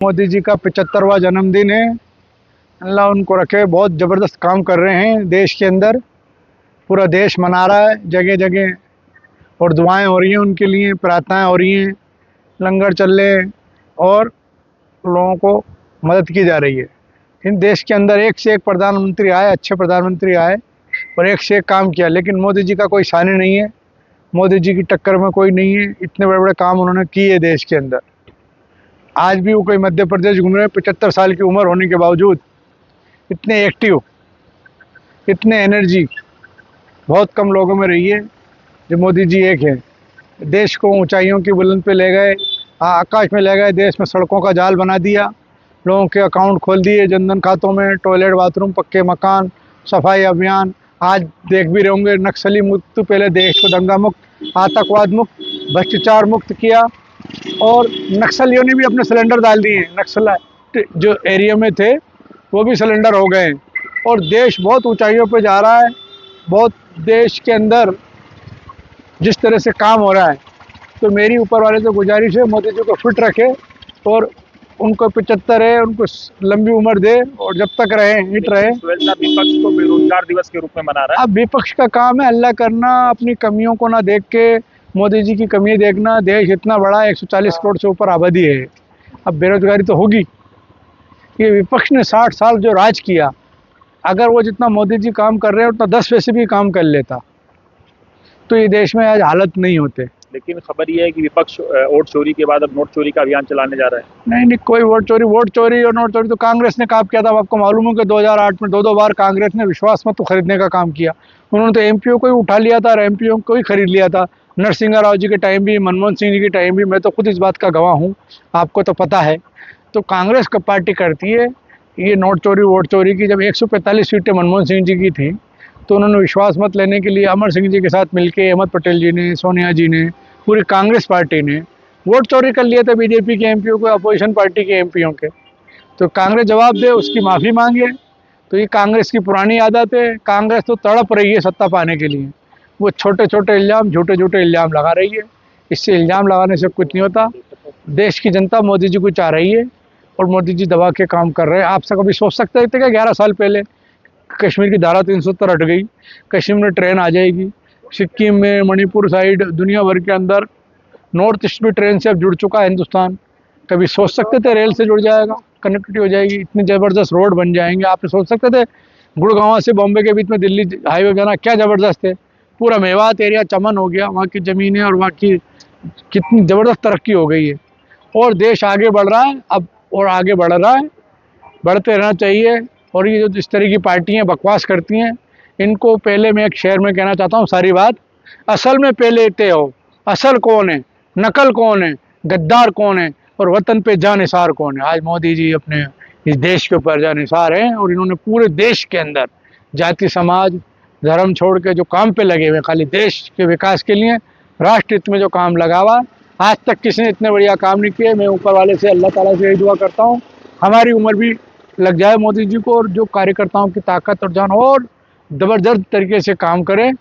मोदी जी का 75वां जन्मदिन है। अल्लाह उनको रखे। बहुत ज़बरदस्त काम कर रहे हैं देश के अंदर। पूरा देश मना रहा है जगह जगह, और दुआएं हो रही हैं उनके लिए, प्रार्थनाएं हो रही हैं, लंगर चल रहे हैं और लोगों को मदद की जा रही है। इन देश के अंदर एक से एक प्रधानमंत्री आए, अच्छे प्रधानमंत्री आए और एक से एक काम किया, लेकिन मोदी जी का कोई सानी नहीं है। मोदी जी की टक्कर में कोई नहीं है। इतने बड़े बड़े काम उन्होंने किए देश के अंदर। आज भी वो कोई मध्य प्रदेश घूम रहे हैं, 75 साल की उम्र होने के बावजूद इतने एक्टिव, इतने एनर्जी बहुत कम लोगों में रही है जो मोदी जी एक है। देश को ऊंचाइयों की बुलंद पे ले गए, आकाश में ले गए। देश में सड़कों का जाल बना दिया, लोगों के अकाउंट खोल दिए जनधन खातों में, टॉयलेट बाथरूम, पक्के मकान, सफाई अभियान। आज देख भी रहे होंगे, नक्सली मुक्त, पहले देश को दंगा मुक्त, आतंकवाद मुक्त, भ्रष्टाचार मुक्त किया। और नक्सलियों ने भी अपने सिलेंडर डाल दिए। नक्सल जो एरिया में थे वो भी सिलेंडर हो गए और देश बहुत ऊंचाइयों पे जा रहा है। बहुत देश के अंदर जिस तरह से काम हो रहा है, तो मेरी ऊपर वाले से गुजारिश है, मोदी जी को फिट रखे और उनको 75 है, उनको लंबी उम्र दे और जब तक रहे हिट रहे। विपक्ष को बेरोजगार दिवस के रूप में मना रहा है। अब विपक्ष का काम है अल्लाह करना, अपनी कमियों को ना देख के मोदी जी की कमी देखना। देश इतना बड़ा 140 करोड़ से ऊपर आबादी है, अब बेरोजगारी तो होगी। ये विपक्ष ने 60 साल जो राज किया, अगर वो जितना मोदी जी काम कर रहे हैं उतना 10 पैसे भी काम कर लेता तो ये देश में आज हालत नहीं होते। लेकिन खबर ये है कि विपक्ष वोट चोरी के बाद अब नोट चोरी का अभियान चलाने जा रहा है। नहीं, कोई वोट चोरी और नोट चोरी तो कांग्रेस ने काम किया था। आपको मालूम है कि 2008 में दो बार कांग्रेस ने विश्वास मत खरीदने का काम किया। उन्होंने तो एमपीओ को ही उठा लिया था और एमपीओ को ही खरीद लिया था। नरसिंह राव जी के टाइम भी, मनमोहन सिंह जी के टाइम भी। मैं तो खुद इस बात का गवाह हूँ, आपको तो पता है। तो कांग्रेस का पार्टी करती है ये नोट चोरी वोट चोरी की। जब 145 सीटें मनमोहन सिंह जी की थी तो उन्होंने विश्वास मत लेने के लिए अमर सिंह जी के साथ मिलकर, अहमद पटेल जी ने, सोनिया जी ने, पूरी कांग्रेस पार्टी ने वोट चोरी कर लिए थे बीजेपी के एमपीओ को, अपोजिशन पार्टी के एमपीओ के। तो कांग्रेस जवाब दे, उसकी माफ़ी मांगे। तो ये कांग्रेस की पुरानी आदत है। कांग्रेस तो तड़प रही है सत्ता पाने के लिए। वो छोटे छोटे इल्ज़ाम, झूठे झूठे इल्ज़ाम लगा रही है। इससे इल्ज़ाम लगाने से कुछ नहीं होता। देश की जनता मोदी जी को चाह रही है और मोदी जी दबा के काम कर रहे हैं। आप सब कभी सोच सकते थे कि 11 साल पहले कश्मीर की धारा 370 हट गई, कश्मीर में ट्रेन आ जाएगी, सिक्किम में, मणिपुर साइड, दुनिया भर के अंदर नॉर्थ ईस्ट भी ट्रेन से अब जुड़ चुका है हिंदुस्तान। कभी सोच सकते थे रेल से जुड़ जाएगा, कनेक्टिविटी हो जाएगी, इतनी ज़बरदस्त रोड बन जाएंगे। आप सोच सकते थे गुड़गांव से बॉम्बे के बीच में दिल्ली हाईवे जाना क्या ज़बरदस्त है। पूरा मेवात एरिया चमन हो गया, वहाँ की ज़मीनें और वहाँ की कितनी ज़बरदस्त तरक्की हो गई है। और देश आगे बढ़ रहा है अब, और आगे बढ़ रहा है, बढ़ते रहना चाहिए। और ये जो इस तरह की पार्टियाँ बकवास करती हैं, इनको पहले मैं एक शेर में कहना चाहता हूँ सारी बात। असल में पहले तय हो, असल कौन है, नकल कौन है, गद्दार कौन है और वतन पे जानिसार कौन है। आज मोदी जी अपने इस देश के ऊपर जानिसार हैं और इन्होंने पूरे देश के अंदर जाति समाज धर्म छोड़ के जो काम पे लगे हुए, खाली देश के विकास के लिए, राष्ट्र हित में जो काम लगा हुआ, आज तक किसी ने इतने बढ़िया काम नहीं किए। मैं ऊपर वाले से, अल्लाह ताला से यही दुआ करता हूँ हमारी उम्र भी लग जाए मोदी जी को, और जो कार्यकर्ताओं की ताकत और जान और ज़बरदस्त तरीके से काम करें।